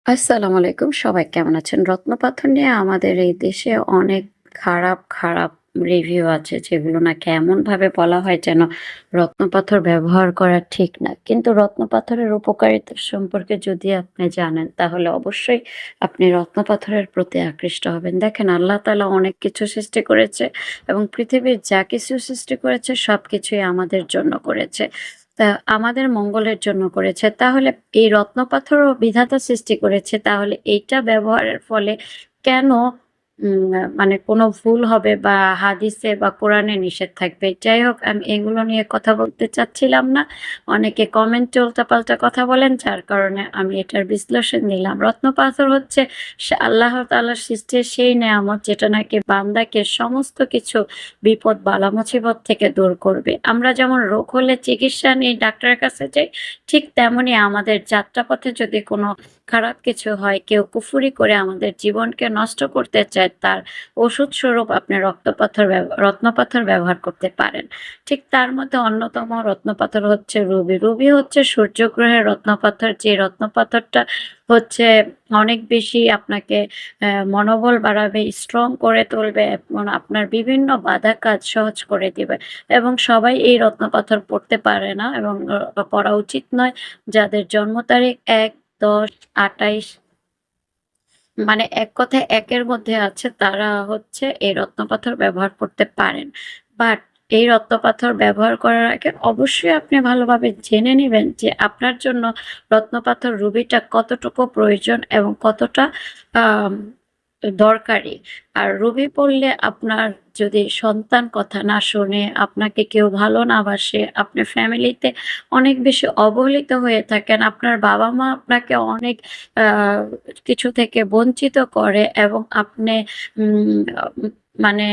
আসসালামু আলাইকুম। সবাই কেমন আছেন? রত্নপাথর নিয়ে আমাদের এই দেশে অনেক খারাপ রিভিউ আছে যেগুলো নাকি এমনভাবে বলা হয় যেন রত্নপাথর ব্যবহার করা ঠিক না। কিন্তু রত্নপাথরের উপকারিতা সম্পর্কে যদি আপনি জানেন তাহলে অবশ্যই আপনি রত্নপাথরের প্রতি আকৃষ্ট হবেন। দেখেন আল্লাহ তাআলা অনেক কিছু সৃষ্টি করেছে এবং পৃথিবীর যা কিছু সৃষ্টি করেছে সবকিছুই আমাদের জন্য করেছে। তা আমাদের মঙ্গলের জন্য করেছে। তাহলে এই রত্নপাথরও বিধাতা সৃষ্টি করেছে। তাহলে এইটা ব্যবহারের ফলে কেন মানে কোনো ভুল হবে বা হাদিসে বা কোরআনে নিষেধ থাকবে? যাই হোক আমি এগুলো নিয়ে কথা বলতে চাচ্ছিলাম না। অনেকে কমেন্টে উল্টাপাল্টা কথা বলেন যার কারণে আমি এটার বিশ্লেষণ দিলাম। রত্নপাথর হচ্ছে আল্লাহ তাআলার সৃষ্টির সেই নেয়ামত যেটা নাকি বান্দাকে সমস্ত কিছু বিপদ বালা মুসিবত থেকে দূর করবে। আমরা যেমন রোগ হলে চিকিৎসা নিই ডাক্তারের কাছে যাই, ঠিক তেমনি আমাদের যাত্রাপথে যদি কোনো খারাপ কিছু হয়, কেউ কুফরি করে আমাদের জীবনকে নষ্ট করতে চায়, তার ওষুধ স্বরূপ আপনি রত্নপাথর ব্যবহার করতে পারেন। ঠিক তার মধ্যে অন্যতম রত্নপাথর হচ্ছে রুবি। রুবি হচ্ছে সূর্যগ্রহের রত্নপাথর, যে রত্নপাথরটা হচ্ছে অনেক বেশি আপনাকে মনোবল বাড়াবে, স্ট্রং করে তুলবে এবং আপনার বিভিন্ন বাধা কাজ সহজ করে দিবে। এবং সবাই এই রত্নপাথর পড়তে পারে না এবং পড়া উচিত নয়। যাদের জন্ম তারিখ ১, ১০, ২৮ মানে এক কথায় ১ এর মধ্যে আছে তারা হচ্ছে এই রত্নপাথর ব্যবহার করতে পারেন। বাট এই রত্নপাথর ব্যবহার করার আগে অবশ্যই আপনি ভালোভাবে জেনে নিবেন যে আপনার জন্য রত্নপাথর রুবিটা কতটুকু প্রয়োজন এবং কতটা আম দরকারি। আর রুবি পড়লে আপনার যদি সন্তান কথা না শোনে, আপনাকে কেউ ভালো না বাসে, আপনি ফ্যামিলিতে অনেক বেশি অবহেলিত হয়ে থাকেন, আপনার বাবা-মা আপনাকে অনেক আ কিছু থেকে বঞ্চিত করে এবং আপনি উম মানে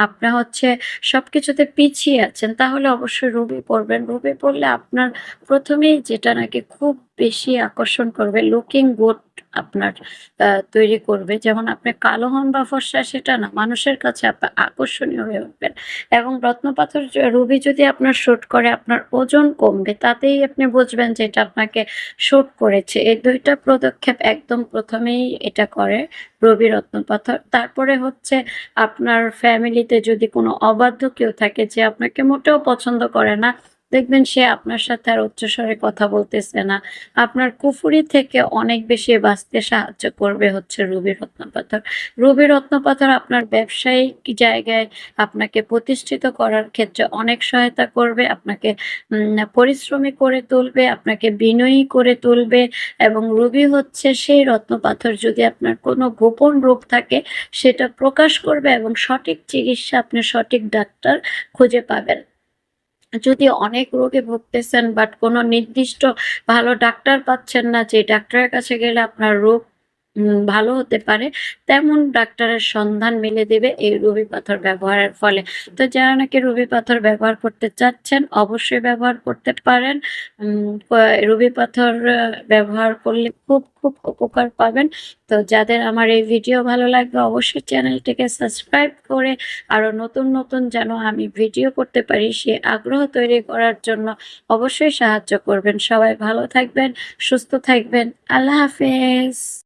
আপনি হচ্ছে সবকিছুতে পিছিয়ে আছেন, তাহলে অবশ্যই রুবি পড়বেন। রুবি পড়লে আপনার ১ম এই যেটা নাকি খুব বেশি আকর্ষণ করবে, লুকিং গুড আপনার তৈরি করবে। যেমন আপনি কালো হন বা ফর্সা সেটা না, মানুষের কাছে আকর্ষণীয় হয়ে উঠবেন এবং রত্নপাথর রুবি যদি আপনার স্যুট করে আপনার ওজন কমবে। তাতেই আপনি বুঝবেন যে এটা আপনাকে স্যুট করেছে। এই ২ টা পদক্ষেপ একদম ১ম এই এটা করে রবি রত্নপাথর। তারপরে হচ্ছে আপনার ফ্যামিলিতে যদি কোনো অবাধ্য কেউ থাকে যে আপনাকে মোটেও পছন্দ করে না, দেখবেন সে আপনার সাথে আর উচ্চস্বরে কথা বলতেছে না। আপনার কুফরি থেকে অনেক বেশি বাঁচতে সাহায্য করবে হচ্ছে রুবি রত্নপাথর। রুবি রত্নপাথর আপনার ব্যবসায়িক জায়গায় আপনাকে প্রতিষ্ঠিত করার ক্ষেত্রে অনেক সহায়তা করবে। আপনাকে পরিশ্রমী করে তুলবে, আপনাকে বিনয়ী করে তুলবে এবং রুবি হচ্ছে সেই রত্নপাথর যদি আপনার কোনো গোপন রোগ থাকে সেটা প্রকাশ করবে এবং সঠিক চিকিৎসা আপনি সঠিক ডাক্তার খুঁজে পাবেন। যদি অনেক রোগে ভুগতেছেন বাট কোনো নির্দিষ্ট ভালো ডাক্তার পাচ্ছেন না, যে ডাক্তারের কাছে গেলে আপনার রোগ ভালো হতে পারে, তেমন ডাক্তারের সন্ধান মিলে দেবে এই রুবি পাথর ব্যবহারের ফলে। তো যারা নাকি রুবি পাথর ব্যবহার করতে চাচ্ছেন অবশ্যই ব্যবহার করতে পারেন। রুবি পাথর ব্যবহার করলে খুব উপকার পাবেন। তো যাদের আমার এই ভিডিও ভালো লাগবে অবশ্যই চ্যানেলটিকে সাবস্ক্রাইব করে আরো নতুন যেন আমি ভিডিও করতে পারি সে আগ্রহ তৈরি করার জন্য অবশ্যই সাহায্য করবেন। সবাই ভালো থাকবেন, সুস্থ থাকবেন। আল্লাহ হাফেজ।